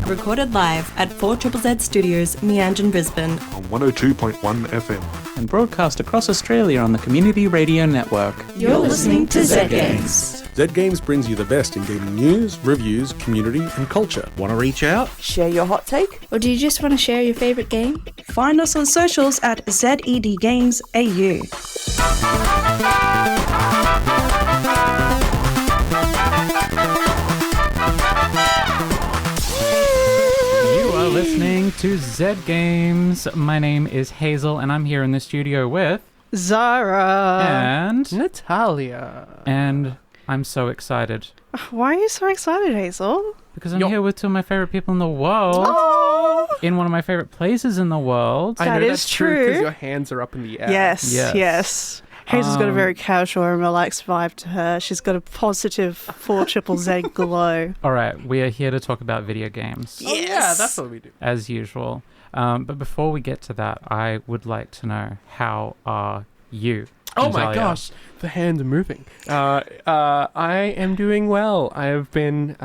recorded live at 4ZZZ Studios, Meanjin, Brisbane. On 102.1 FM. And broadcast across Australia on the Community Radio Network. You're listening to Zed Games. Zed Games brings you the best in gaming news, reviews, community and culture. Want to reach out? Share your hot take? Or do you just want to share your favourite game? Find us on socials at Zed Games AU. Listening to Zed Games. My name is Hazel and I'm here in the studio with Zahra and Natalia. And I'm so excited. Why are you so excited, Hazel? Because I'm here with two of my favorite people in the world. Oh! In one of my favorite places in the world. That know is that's true because true. your hands are up in the air. Yes. Hazel's got a very casual and relaxed vibe to her. She's got a positive 4ZZZ glow. All right, we are here to talk about video games. Oh, yeah, that's what we do. As usual. But before we get to that, I would like to know, how are you? Oh my Natalia? gosh, the hands are moving. I am doing well. I have been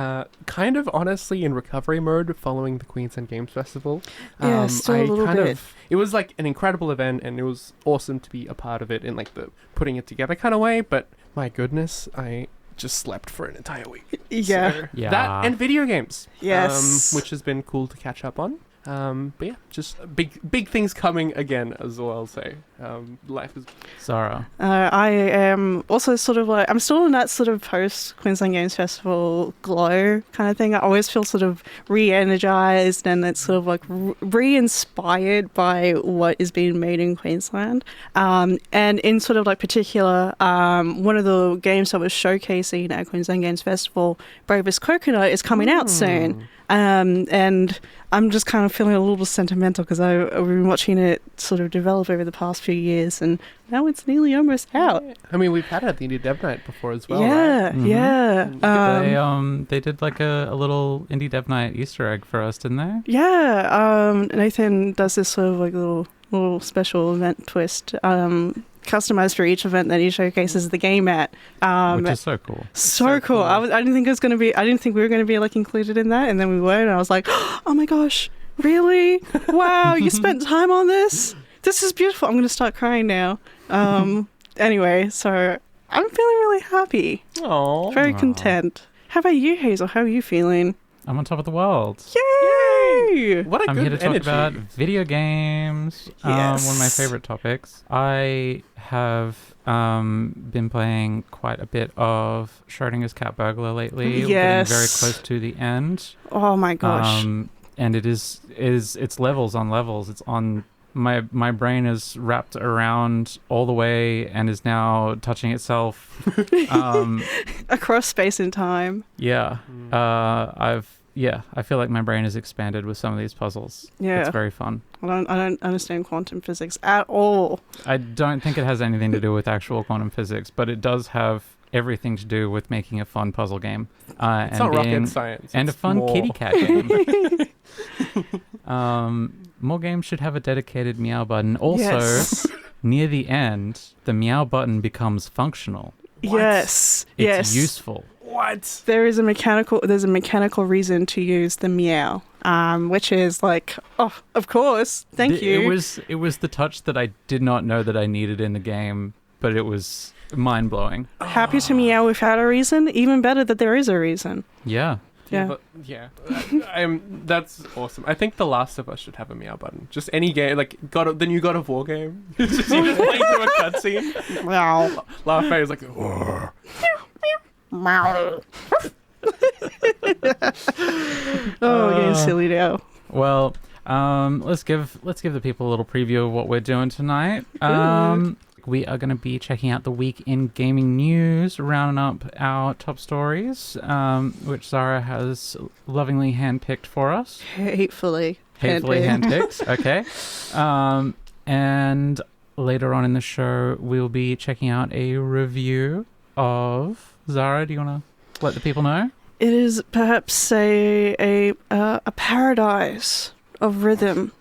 kind of honestly in recovery mode following the Queensland Games Festival. Yeah, still a little bit. It was like an incredible event and it was awesome to be a part of it in like the putting it together kind of way. But my goodness, I just slept for an entire week. Yeah. So Yeah. That and video games. Yes. Which has been cool to catch up on. But yeah, just big things coming again as well. So life is. Zahra. I am also sort of like, I'm still in that sort of post Queensland Games Festival glow kind of thing. I always feel sort of re-energized and it's sort of like re-inspired by what is being made in Queensland. And in sort of like particular, one of the games that was showcasing at Queensland Games Festival, Bravest Coconut, is coming out soon. And I'm just kind of feeling a little sentimental because I've been watching it sort of develop over the past few years and now it's nearly almost out. I mean, we've had it at the Indie Dev Night before as well, Yeah, right? yeah. They did like a little Indie Dev Night Easter egg for us, didn't they? Yeah, Nathan does this sort of like little special event twist, customized for each event that he showcases the game at. Which is so cool. So cool. I didn't think I didn't think we were going to be like included in that, and then we were, and I was like, oh my gosh, really? Wow, you spent time on this? This is beautiful. I'm going to start crying now. Anyway, so I'm feeling really happy. Oh, very content. How about you, Hazel? How are you feeling? I'm on top of the world. Yay! What a I'm good here to talk energy. about video games. Yes. One of my favorite topics. I have been playing quite a bit of Schrodinger's Cat Burglar lately. Yes. We're getting very close to the end. Oh my gosh. And it's levels on levels. It's on my brain is wrapped around all the way and is now touching itself Across space and time. Yeah. I feel like my brain is expanded with some of these puzzles. Yeah. It's very fun. I don't understand quantum physics at all. I don't think it has anything to do with actual quantum physics, but it does have everything to do with making a fun puzzle game. It's not rocket science. And it's a fun more. kitty cat game. More games should have a dedicated meow button. Also, Yes. near the end, the meow button becomes functional. Yes. It's useful. What? There's a mechanical reason to use the meow, which is like, oh, of course, thank you. It was the touch that I did not know that I needed in the game, but it was mind-blowing. Happy to meow without a reason. Even better that there is a reason. Yeah. Yeah. That's awesome. I think The Last of Us should have a meow button. Just any game, like the new God of War game. You just playing through a cutscene. Meow. Laugh is like, "Whoa." Getting silly now. Well, let's give the people a little preview of what we're doing tonight. We are going to be checking out the week in gaming news, rounding up our top stories, which Zahra has lovingly handpicked for us. Hatefully handpicked. Okay. And later on in the show, we'll be checking out a review of Zahra. Do you want to let the people know? It is perhaps a paradise of rhythm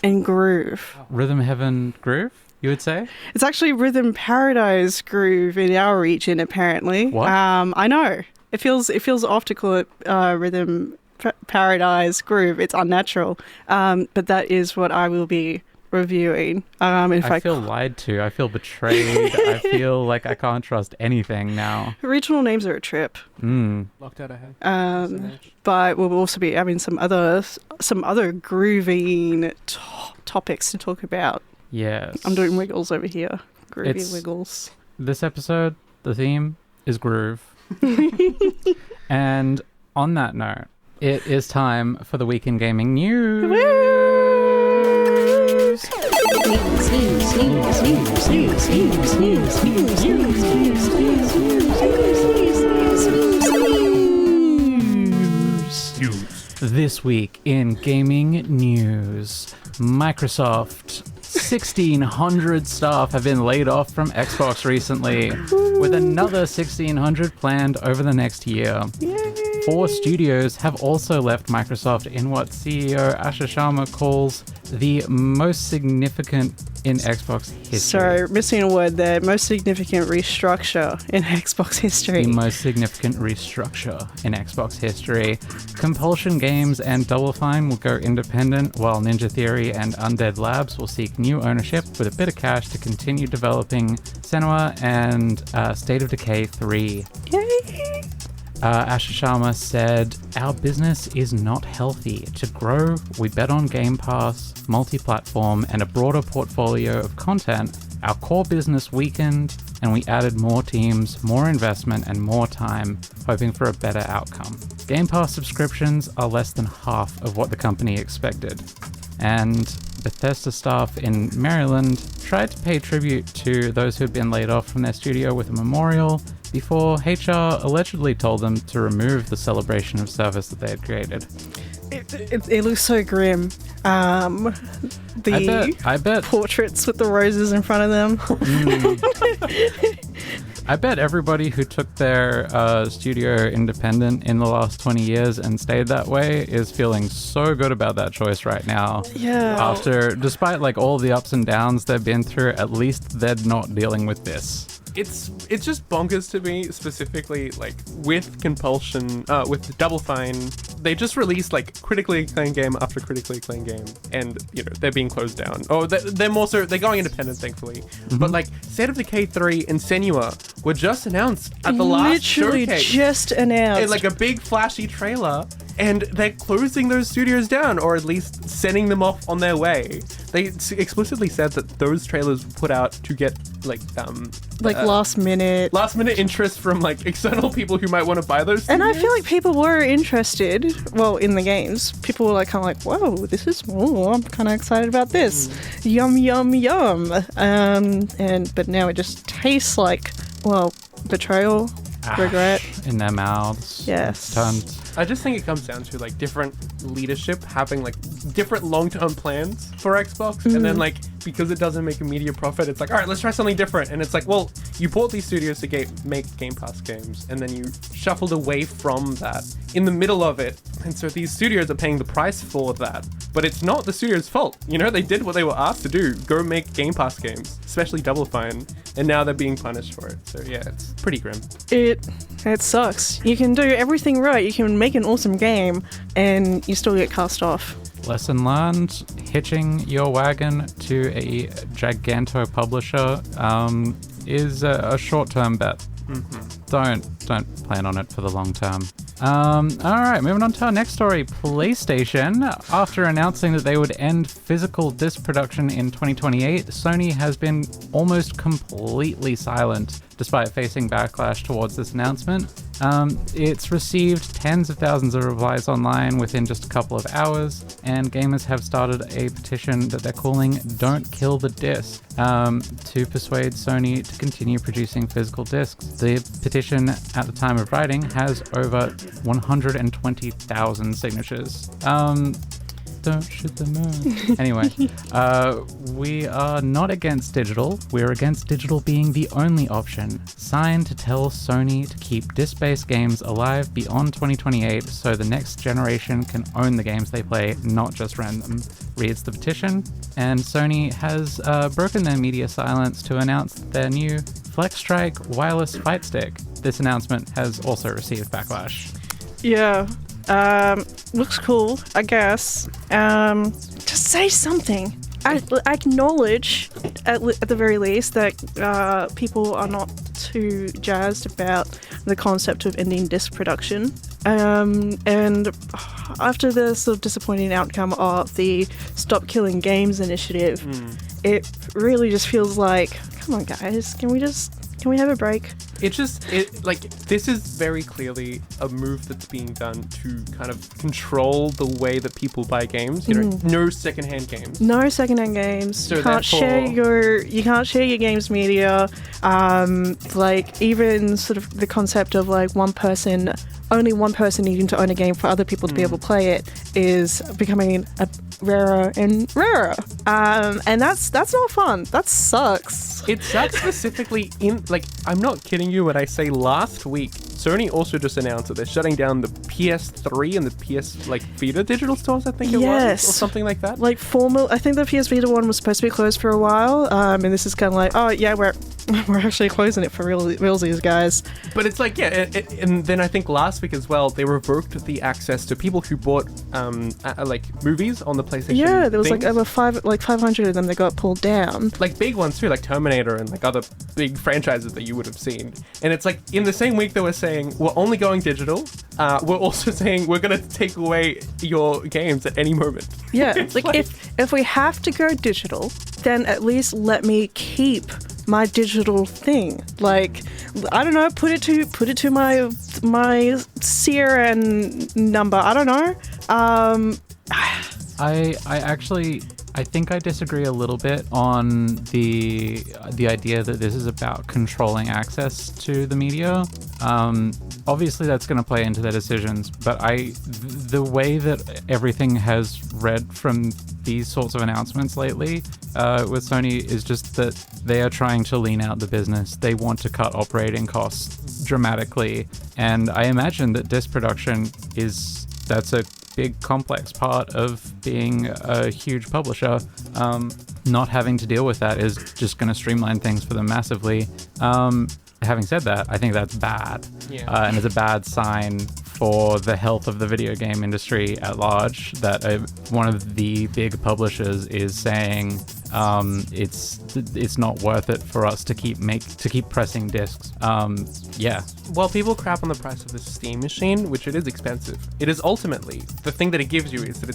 and groove. Rhythm Heaven Groove, you would say? It's actually Rhythm Paradise Groove in our region, apparently. What? I know. It feels off to call it Rhythm paradise groove. It's unnatural. But that is what I will be reviewing. In fact, I feel lied to. I feel betrayed. I feel like I can't trust anything now. original names are a trip. Locked out ahead. But we'll also be having some other grooving topics to talk about. Yes. I'm doing wiggles over here. Groovy wiggles. This episode, the theme is groove. And on that note, it is time for the Week in Gaming News. This week in gaming news, Microsoft 1,600 staff have been laid off from Xbox recently, with another 1,600 planned over the next year. 4 studios have also left Microsoft in what CEO Asha Sharma calls the most significant in Xbox history. So, missing a word there. Most significant restructure in Xbox history. The most significant restructure in Xbox history. Compulsion Games and Double Fine will go independent, while Ninja Theory and Undead Labs will seek new ownership with a bit of cash to continue developing Senua and State of Decay 3. Yay! Asha Sharma said, "Our business is not healthy. To grow, we bet on Game Pass, multi-platform, and a broader portfolio of content. Our core business weakened, and we added more teams, more investment, and more time, hoping for a better outcome. Game Pass subscriptions are less than half of what the company expected." And Bethesda staff in Maryland tried to pay tribute to those who had been laid off from their studio with a memorial before HR allegedly told them to remove the celebration of service that they had created. It looks so grim. I bet portraits with the roses in front of them. I bet everybody who took their studio independent in the last 20 years and stayed that way is feeling so good about that choice right now. Yeah. Despite like all the ups and downs they've been through, at least they're not dealing with this. It's just bonkers to me, specifically like with Compulsion, with Double Fine. They just released like critically acclaimed game after critically acclaimed game, and you know they're being closed down. Oh, they're going independent, thankfully. Mm-hmm. But like State of Decay 3 and Senua were just announced at the last Literally showcase. just announced. In like a big flashy trailer, and they're closing those studios down, or at least sending them off on their way. They explicitly said that those trailers were put out to get like last minute interest from like external people who might want to buy those and studios. I feel like people were interested, well, in the games. People were like kind of like, whoa, this is, I'm kind of excited about this. Yum, yum, yum. But now it just tastes like, well, betrayal, regret. In their mouths. Yes. Turned. I just think it comes down to like different leadership having like different long-term plans for Xbox, and then like because it doesn't make immediate profit, it's like, all right, let's try something different. And it's like, well, you bought these studios to make Game Pass games, and then you shuffled away from that in the middle of it, and so these studios are paying the price for that. But it's not the studio's fault. You know, they did what they were asked to do: go make Game Pass games, especially Double Fine, and now they're being punished for it. So yeah, it's pretty grim. It sucks. You can do everything right. You can make an awesome game, and you still get cast off. Lesson learned: hitching your wagon to a giganto publisher is a short-term bet. Don't plan on it for the long term. All right, moving on to our next story. PlayStation, after announcing that they would end physical disc production in 2028, Sony has been almost completely silent, despite facing backlash towards this announcement. It's received tens of thousands of replies online within just a couple of hours, and gamers have started a petition that they're calling "Don't Kill the Disc" to persuade Sony to continue producing physical discs. The petition, at the time of writing, has over 120,000 signatures. Don't shoot the moon. Anyway, we are not against digital. We're against digital being the only option. Signed to tell Sony to keep disc-based games alive beyond 2028 so the next generation can own the games they play, not just rent them, reads the petition. And Sony has broken their media silence to announce their new FlexStrike wireless fight stick. This announcement has also received backlash. Yeah. Looks cool, I guess. Just say something. I acknowledge, at the very least, that people are not too jazzed about the concept of ending disc production. And after the sort of disappointing outcome of the Stop Killing Games initiative, it really just feels like, come on guys, can we have a break? This is very clearly a move that's being done to kind of control the way that people buy games. You know, no secondhand games. No secondhand games. So you can't share your games media. Like even sort of the concept of like only one person needing to own a game for other people to be able to play it is becoming rarer and rarer. And that's not fun. That sucks. It sucks specifically I'm not kidding you when I say last week, Sony also just announced that they're shutting down the PS3 and the PS Vita digital stores, I think it was, or something like that. Like I think the PS Vita one was supposed to be closed for a while, and this is kind of like, oh yeah, we're actually closing it for realsies, guys. But it's and then I think last week as well, they revoked the access to people who bought movies on the PlayStation. Yeah, there was things. over 500 of them that got pulled down. Like big ones too, like Terminator and like other big franchises that you would have seen. And it's like in the same week they were saying we're only going digital. We're also saying we're gonna take away your games at any moment. Yeah, if we have to go digital, then at least let me keep my digital thing. Like, I don't know, put it to my CRN number. I don't know. I think I disagree a little bit on the idea that this is about controlling access to the media. Obviously, that's going to play into their decisions, but the way that everything has read from these sorts of announcements lately with Sony is just that they are trying to lean out the business. They want to cut operating costs dramatically, and I imagine that disc production that's a big complex part of being a huge publisher. Not having to deal with that is just going to streamline things for them massively. Having said that, I think that's bad. Yeah. And it's a bad sign for the health of the video game industry at large that one of the big publishers is saying it's not worth it for us to keep pressing discs. Yeah. Well, people crap on the price of the Steam machine, which it is expensive. It is ultimately the thing that it gives you is that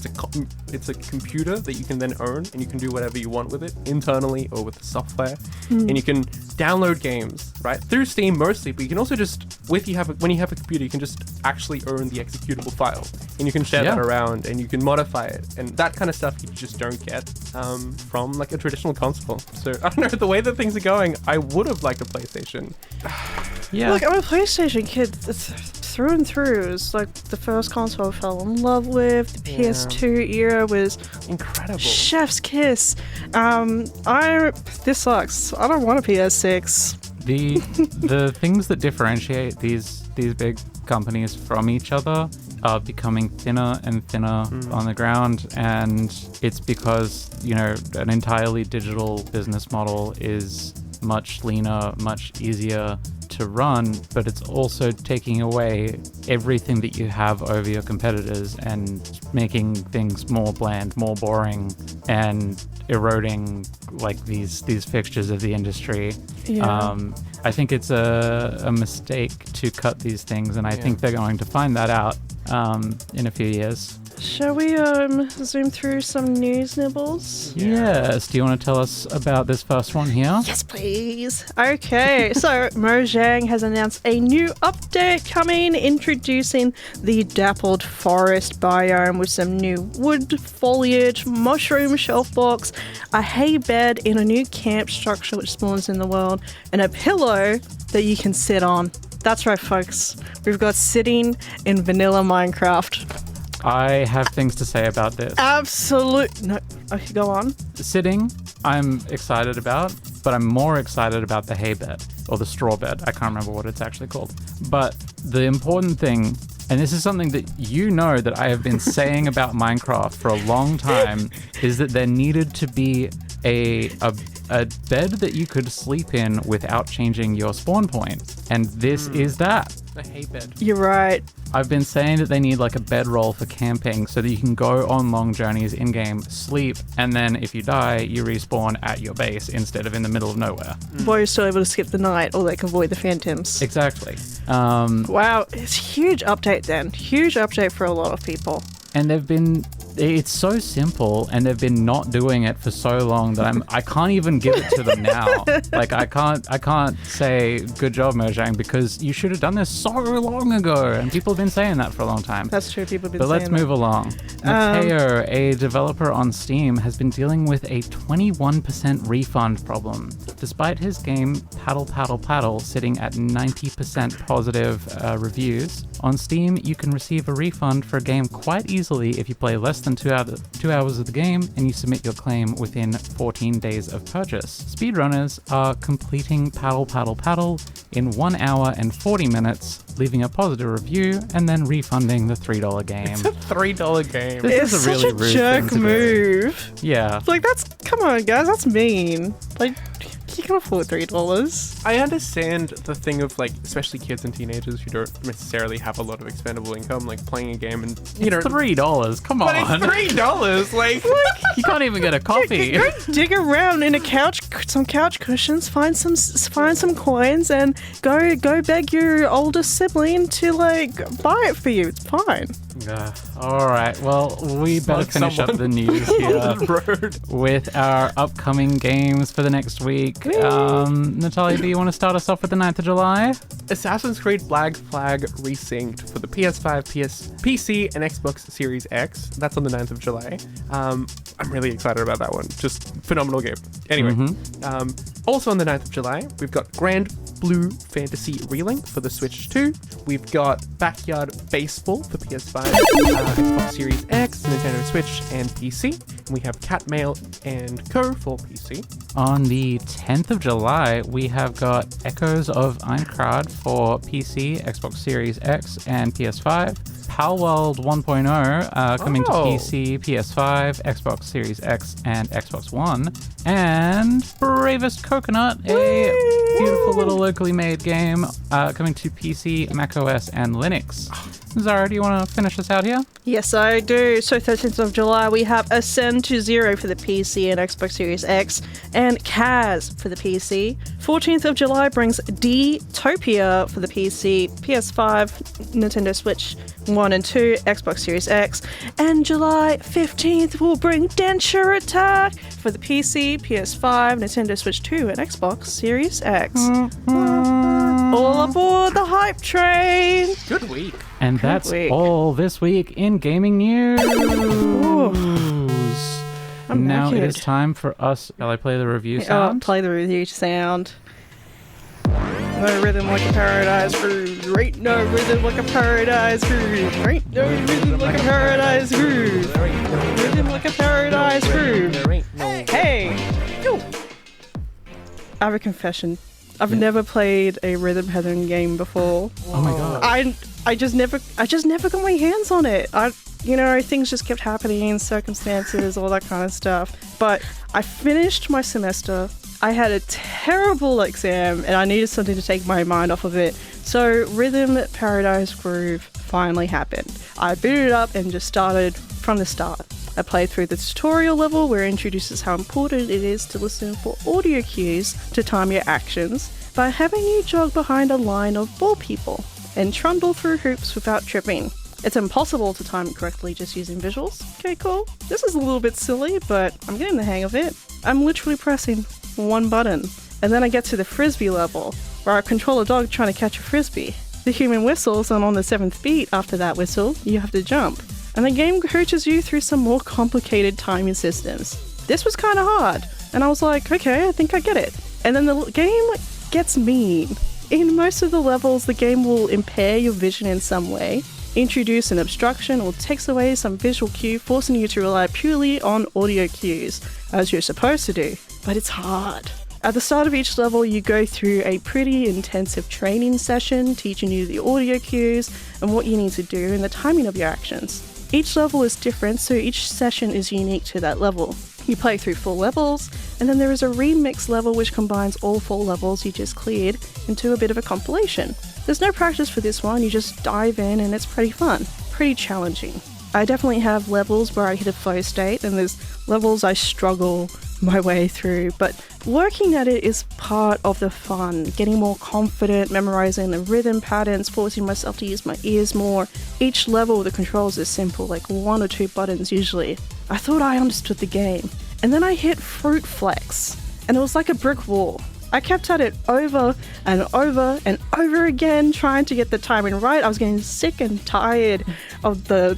it's a computer that you can then own, and you can do whatever you want with it internally or with the software, and you can download games right through Steam mostly. But you can also just when you have a computer, you can just actually own the executable file, and you can share that around, and you can modify it, and that kind of stuff you just don't get from like a traditional console. So I don't know, the way that things are going, I would have liked a PlayStation. Yeah. Look, I'm a PlayStation kid through and through. It's like the first console I fell in love with. The PS2 era was incredible. Chef's kiss. This sucks. I don't want a PS6. The things that differentiate these big companies from each other are becoming thinner and thinner on the ground, and it's because, an entirely digital business model is much leaner, much easier to run, but it's also taking away everything that you have over your competitors and making things more bland, more boring, and eroding like these fixtures of the industry. I think it's a mistake to cut these things, and I think they're going to find that out in a few years. Shall we zoom through some news nibbles? Yes. Do you want to tell us about this first one here? Yes, please. Okay, so Mojang has announced a new update coming, introducing the dappled forest biome with some new wood, foliage, mushroom shelf box, a hay bed in a new camp structure which spawns in the world, and a pillow that you can sit on. That's right, folks. We've got sitting in vanilla Minecraft. I have things to say about this. No. Okay, go on. Sitting, I'm excited about, but I'm more excited about the hay bed, or the straw bed. I can't remember what it's actually called. But the important thing, and this is something that that I have been saying about Minecraft for a long time, is that there needed to be a bed that you could sleep in without changing your spawn point. And this is that. A hay bed. You're right. I've been saying that they need like a bedroll for camping so that you can go on long journeys in-game, sleep, and then if you die, you respawn at your base instead of in the middle of nowhere. Boy, you're still able to skip the night or like avoid the phantoms. Exactly. Wow, it's a huge update then. Huge update for a lot of people. And it's so simple, and they've been not doing it for so long that I can't even give it to them now. Like I can't say good job, Mojang, because you should have done this so long ago, and people have been saying that for a long time. That's true, people have been But saying let's move along. Mateo, a developer on Steam, has been dealing with a 21% refund problem. Despite his game Paddle Paddle Paddle sitting at 90% positive reviews, on Steam you can receive a refund for a game quite easily if you play less than 2 hours of the game and you submit your claim within 14 days of purchase. Speedrunners are completing Paddle Paddle Paddle in 1 hour and 40 minutes, leaving a positive review and then refunding the $3 game. It's a $3 game. This It's is a really such a rude jerk thing to do. move. Yeah. Like, come on, guys, that's mean. Like, you can afford $3. I understand the thing of like, especially kids and teenagers who don't necessarily have a lot of expendable income, like playing a game and $3. Come on. But it's $3. Like, You can't even get a coffee. Go dig around in some couch cushions, find some coins, and go beg your older sibling to like buy it for you. It's fine. All right. Well, we better Like finish up the someone news on here the road. with our upcoming games for the next week. Natalia, do you want to start us off with the 9th of July? Assassin's Creed Black Flag Resynced for the PS5, PC, and Xbox Series X. That's on the 9th of July. I'm really excited about that one. Just phenomenal game. Anyway, also on the 9th of July, we've got Grand Blue Fantasy Relink for the Switch 2. We've got Backyard Baseball for PS5, Xbox Series X, Nintendo Switch, and PC. And we have Cat Mail and Co. for PC. On the 10th of July, we have got Echoes of Einkrad for PC, Xbox Series X, and PS5. Palworld 1.0 coming to PC, PS5, Xbox Series X, and Xbox One. And Bravest Coconut, a beautiful little locally made game coming to PC, macOS, and Linux. Zahra, do you want to finish us out here? Yes, I do. So 13th of July, we have Ascend to Zero for the PC and Xbox Series X, and Kaz for the PC. 14th of July brings D-Topia for the PC, PS5, Nintendo Switch 1 and 2, Xbox Series X. And July 15th will bring Denture Attack for the PC, PS5, Nintendo Switch 2, and Xbox Series X. All aboard the hype train! Good week. And that's week. all this week in gaming news. I'm Now it knackered. is time for us. Shall I play the review sound? Play the review sound. No rhythm like a paradise groove. Ain't no rhythm like a paradise groove. Ain't no rhythm like a paradise groove. Rhythm like a paradise groove. Hey! Yo! I have a confession. I've never played a rhythm heaven game before. Oh my god. I just never got my hands on it. Things just kept happening, circumstances, all that kind of stuff. But I finished my semester. I had a terrible exam and I needed something to take my mind off of it. So Rhythm Paradise Groove finally happened. I booted it up and just started from the start. I played through the tutorial level where it introduces how important it is to listen for audio cues to time your actions by having you jog behind a line of ball people and trundle through hoops without tripping. It's impossible to time it correctly just using visuals. Okay, cool. This is a little bit silly, but I'm getting the hang of it. I'm literally pressing one button, and then I get to the frisbee level, where I control a dog trying to catch a frisbee. The human whistles, and on the 7th beat after that whistle, you have to jump. And the game coaches you through some more complicated timing systems. This was kind of hard, and I was like, okay, I think I get it. And then the game gets mean. In most of the levels, the game will impair your vision in some way, introduce an obstruction, or takes away some visual cue, forcing you to rely purely on audio cues, as you're supposed to do. But it's hard. At the start of each level, you go through a pretty intensive training session, teaching you the audio cues and what you need to do and the timing of your actions. Each level is different, so each session is unique to that level. You play through 4 levels, and then there is a remix level which combines all 4 levels you just cleared into a bit of a compilation. There's no practice for this one, you just dive in and it's pretty fun, pretty challenging. I definitely have levels where I hit a flow state, and there's levels I struggle my way through, but working at it is part of the fun, getting more confident, memorizing the rhythm patterns, forcing myself to use my ears more. Each level the controls is simple, like 1 or 2 buttons usually. I thought I understood the game, and then I hit Fruit Flex, and it was like a brick wall. I kept at it over and over and over again, trying to get the timing right. I was getting sick and tired of the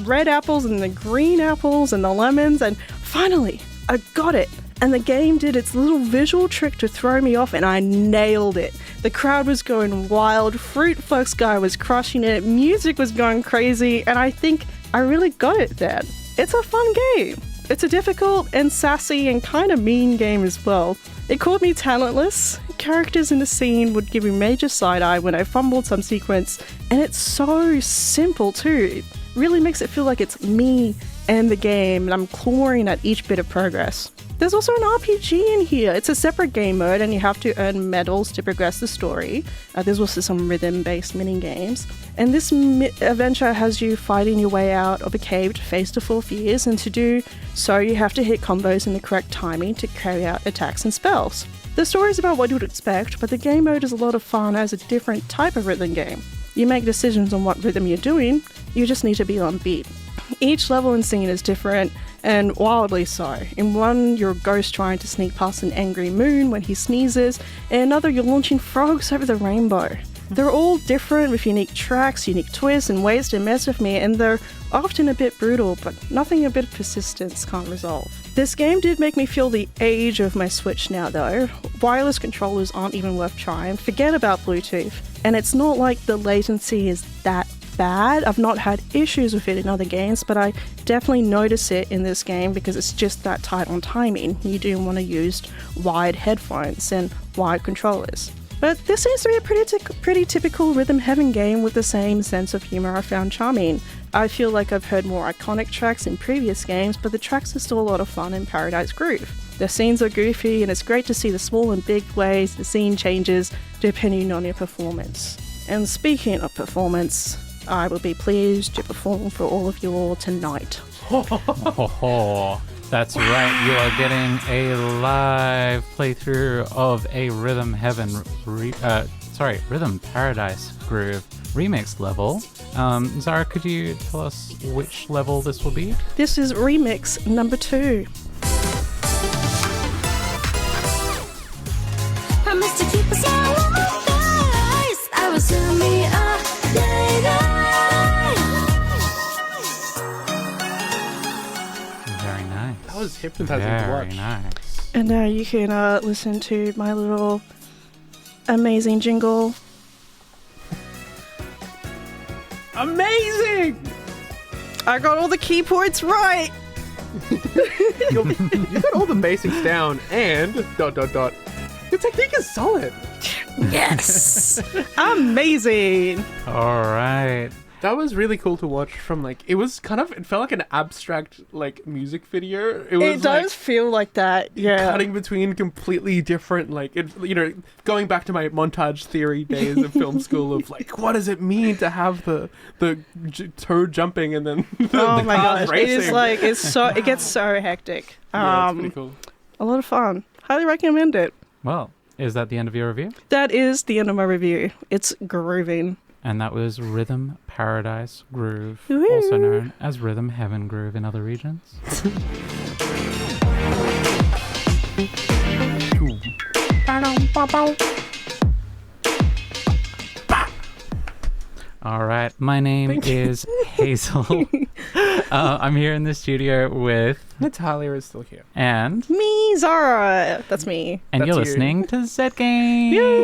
red apples and the green apples and the lemons, and finally, I got it. And the game did its little visual trick to throw me off, and I nailed it. The crowd was going wild, Fruit Flex guy was crushing it, music was going crazy, and I think I really got it then. It's a fun game. It's a difficult and sassy and kind of mean game as well. It called me talentless. Characters in the scene would give me major side-eye when I fumbled some sequence, and it's so simple too. It really makes it feel like it's me and the game, and I'm clawing at each bit of progress. There's also an RPG in here. It's a separate game mode, and you have to earn medals to progress the story. There's also some rhythm-based mini-games. And this adventure has you fighting your way out of a cave to face the 4 fears, and to do so you have to hit combos in the correct timing to carry out attacks and spells. The story is about what you would expect, but the game mode is a lot of fun as a different type of rhythm game. You make decisions on what rhythm you're doing, you just need to be on beat. Each level and scene is different, and wildly so. In one, you're a ghost trying to sneak past an angry moon when he sneezes, in another, you're launching frogs over the rainbow. They're all different with unique tracks, unique twists, and ways to mess with me, and they're often a bit brutal, but nothing a bit of persistence can't resolve. This game did make me feel the age of my Switch now though. Wireless controllers aren't even worth trying, forget about Bluetooth. And it's not like the latency is that bad. I've not had issues with it in other games, but I definitely notice it in this game because it's just that tight on timing. You do want to use wired headphones and wired controllers. But this seems to be a pretty typical Rhythm Heaven game with the same sense of humor I found charming. I feel like I've heard more iconic tracks in previous games, but the tracks are still a lot of fun in Paradise Groove. The scenes are goofy, and it's great to see the small and big ways the scene changes depending on your performance. And speaking of performance, I will be pleased to perform for all of you all tonight. That's right, you are getting a live playthrough of a Rhythm Heaven, Rhythm Paradise Groove remix level. Zahra, could you tell us which level this will be? This is remix number 2. Promise to keep us all on my face. I was to me a day. Very nice. That was hypnotizing to watch. Very nice. And now you can listen to my little amazing jingle. Amazing! I got all the key points right! You got all the basics down, and ... The technique is solid. Yes! Amazing! All right. That was really cool to watch from, like, it felt like an abstract, like, music video. It does feel like that, yeah. Cutting between completely different, like, going back to my montage theory days of film school of, like, what does it mean to have the toad jumping and then the my cars gosh, racing? it is like, it gets so hectic. Yeah, it's pretty cool. A lot of fun. Highly recommend it. Well, is that the end of your review? That is the end of my review. It's grooving. And that was Rhythm Paradise Groove, Woo. also known as Rhythm Heaven Groove in other regions. All right, my name is Hazel. I'm here in the studio with Natalia is still here. and Me, Zahra. That's me. and That's you're you. listening to Zed Games.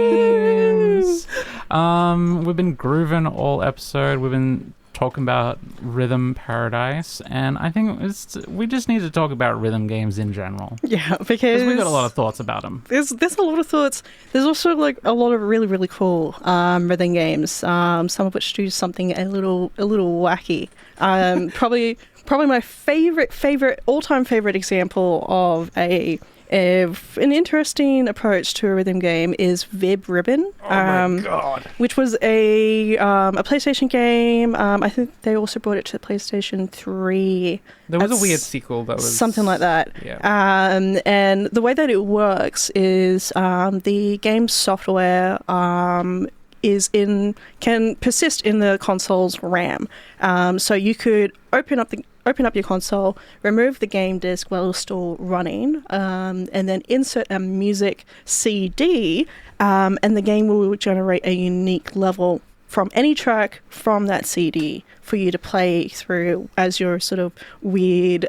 We've been grooving all episode. We've been talking about Rhythm Paradise, and I think we just need to talk about rhythm games in general. Yeah, because Because we've got a lot of thoughts about them. There's a lot of thoughts. There's also like a lot of really, really cool rhythm games. Some of which do something a little wacky. Probably my favorite all-time favorite example of a An interesting approach to a rhythm game is Vib Ribbon. Oh my god. Which was a PlayStation game. I think they also brought it to PlayStation 3. There was a weird sequel that was... Something like that. Yeah. And the way that it works is the game software can persist in the console's RAM. So you could open up your console, remove the game disc while it's still running, and then insert a music CD, and the game will generate a unique level from any track from that CD for you to play through as your sort of weird,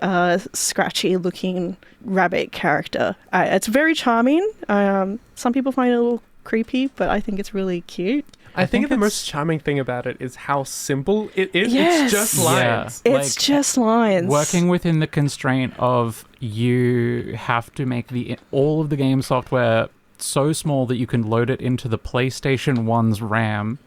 scratchy-looking rabbit character. It's very charming. Some people find it a little creepy, but I think it's really cute. I think the most charming thing about it is how simple it is. Yes. It's just lines. Yeah. It's just lines. Working within the constraint of you have to make all of the game software so small that you can load it into the PlayStation 1's RAM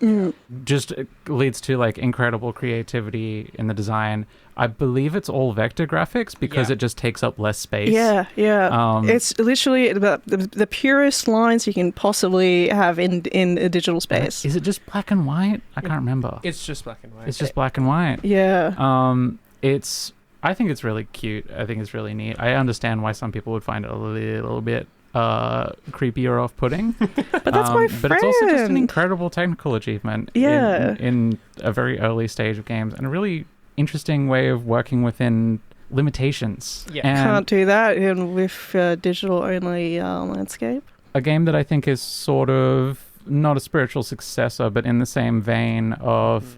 just leads to like incredible creativity in the design. I believe it's all vector graphics because it just takes up less space. Yeah. It's literally about the purest lines you can possibly have in a digital space. Is it just black and white? I can't remember. It's just black and white. It's just black and white. Yeah. I think it's really cute. I think it's really neat. I understand why some people would find it a little bit creepy or off-putting. But that's my friend. But it's also just an incredible technical achievement Yeah. in a very early stage of games and a really interesting way of working within limitations. Yeah. And Can't do that with digital-only landscape. a game that I think is sort of not a spiritual successor, but in the same vein of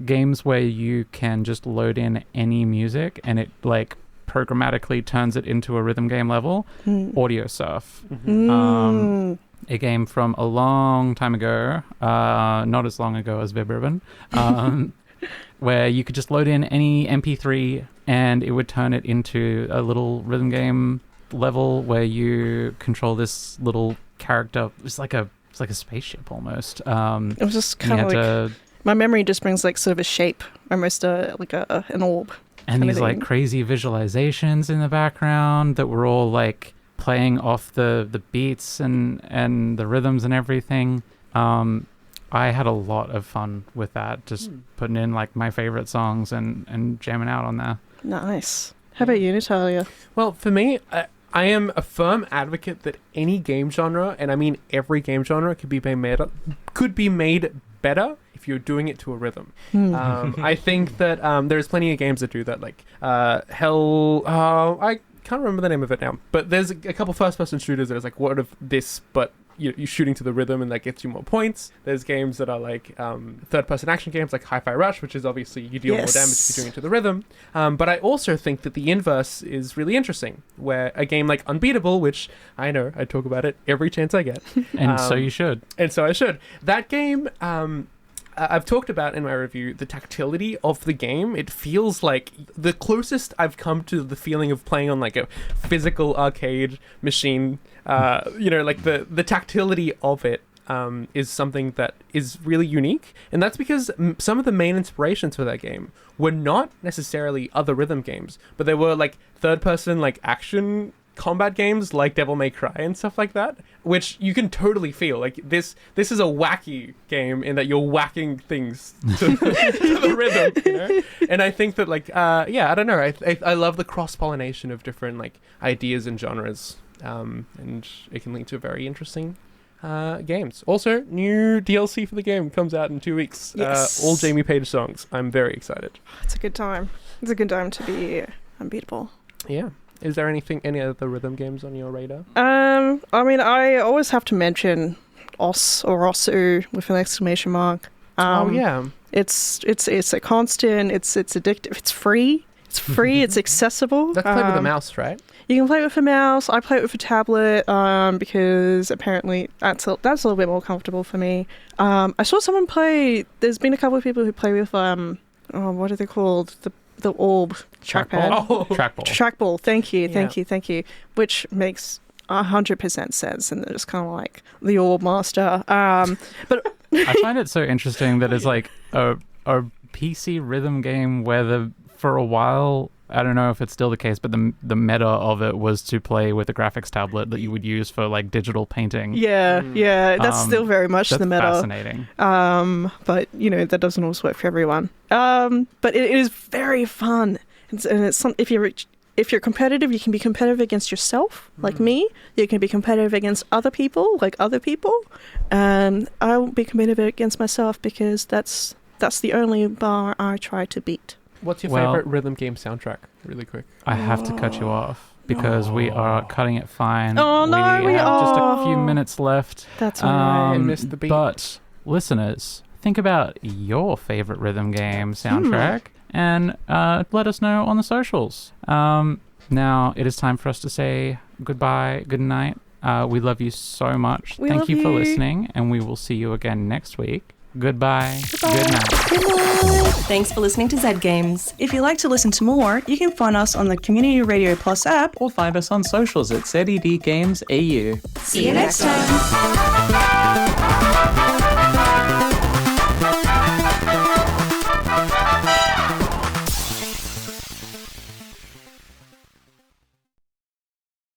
games where you can just load in any music and it like programmatically turns it into a rhythm game level. Audio Surf. A game from a long time ago, not as long ago as Vib Ribbon, where you could just load in any MP3 and it would turn it into a little rhythm game level where you control this little character. It's like a spaceship almost. It was just kind of like my memory just brings like sort of a shape, almost like an orb. And these like crazy visualizations in the background that were all like playing off the beats and the rhythms and everything. I had a lot of fun with that, just putting in like my favorite songs and jamming out on there. Nice. How about you, Natalia? Well, for me, I am a firm advocate that any game genre, and I mean every game genre, could be made better if you're doing it to a rhythm. I think that there's plenty of games that do that, like I can't remember the name of it now, but there's a couple first-person shooters that is like, what if this, but you're shooting to the rhythm and that gets you more points. There's games that are like third-person action games like Hi-Fi Rush, which is obviously you deal more damage if you're doing it to the rhythm. But I also think that the inverse is really interesting, where a game like Unbeatable, which I know I talk about it every chance I get. And so you should. And so I should. That game... I've talked about in my review the tactility of the game. It feels like the closest I've come to the feeling of playing on like a physical arcade machine. Like the tactility of it is something that is really unique. And that's because some of the main inspirations for that game were not necessarily other rhythm games, but they were like third-person like action combat games like Devil May Cry and stuff like that, which you can totally feel like this is a wacky game in that you're whacking things to the rhythm, you know? And I think that like I don't know, I love the cross-pollination of different like ideas and genres, and it can lead to very interesting games. Also, new DLC for the game comes out in 2 weeks. All Jamie Page songs. I'm very excited. It's a good time. It's a good time to be unbeatable. Yeah. Is there any other rhythm games on your radar? I mean, I always have to mention Os or Osu with an exclamation mark. It's a constant. It's addictive. It's free. It's free. It's accessible. That's played with a mouse, right? You can play it with a mouse. I play it with a tablet because apparently that's a little bit more comfortable for me. I saw someone play. There's been a couple of people who play with what are they called? The orb trackpad. Trackball. Thank you. Which makes 100% sense, and they're just kind of like the orb master. But I find it so interesting that it's like a PC rhythm game where for a while I don't know if it's still the case, but the meta of it was to play with a graphics tablet that you would use for like digital painting. Yeah, that's still very much That's the meta. fascinating. But that doesn't always work for everyone. But it is very fun, and it's if you're competitive, you can be competitive against yourself, like me. You can be competitive against other people, like other people. I won't be competitive against myself because that's the only bar I try to beat. What's your Well- favorite rhythm game soundtrack? Really quick. I have to cut you off because we are cutting it fine. Oh, no, we we have just a are. few minutes left. That's all right. I missed the beat. But listeners, think about your favorite rhythm game soundtrack and let us know on the socials. Now it is time for us to say goodbye, good night. We love you so much. We Thank love you for you. listening, and we will see you again next week. Goodbye. Good night. Thanks for listening to Zed Games. If you'd like to listen to more, you can find us on the Community Radio Plus app. Or find us on socials at ZED Games AU. See you next time.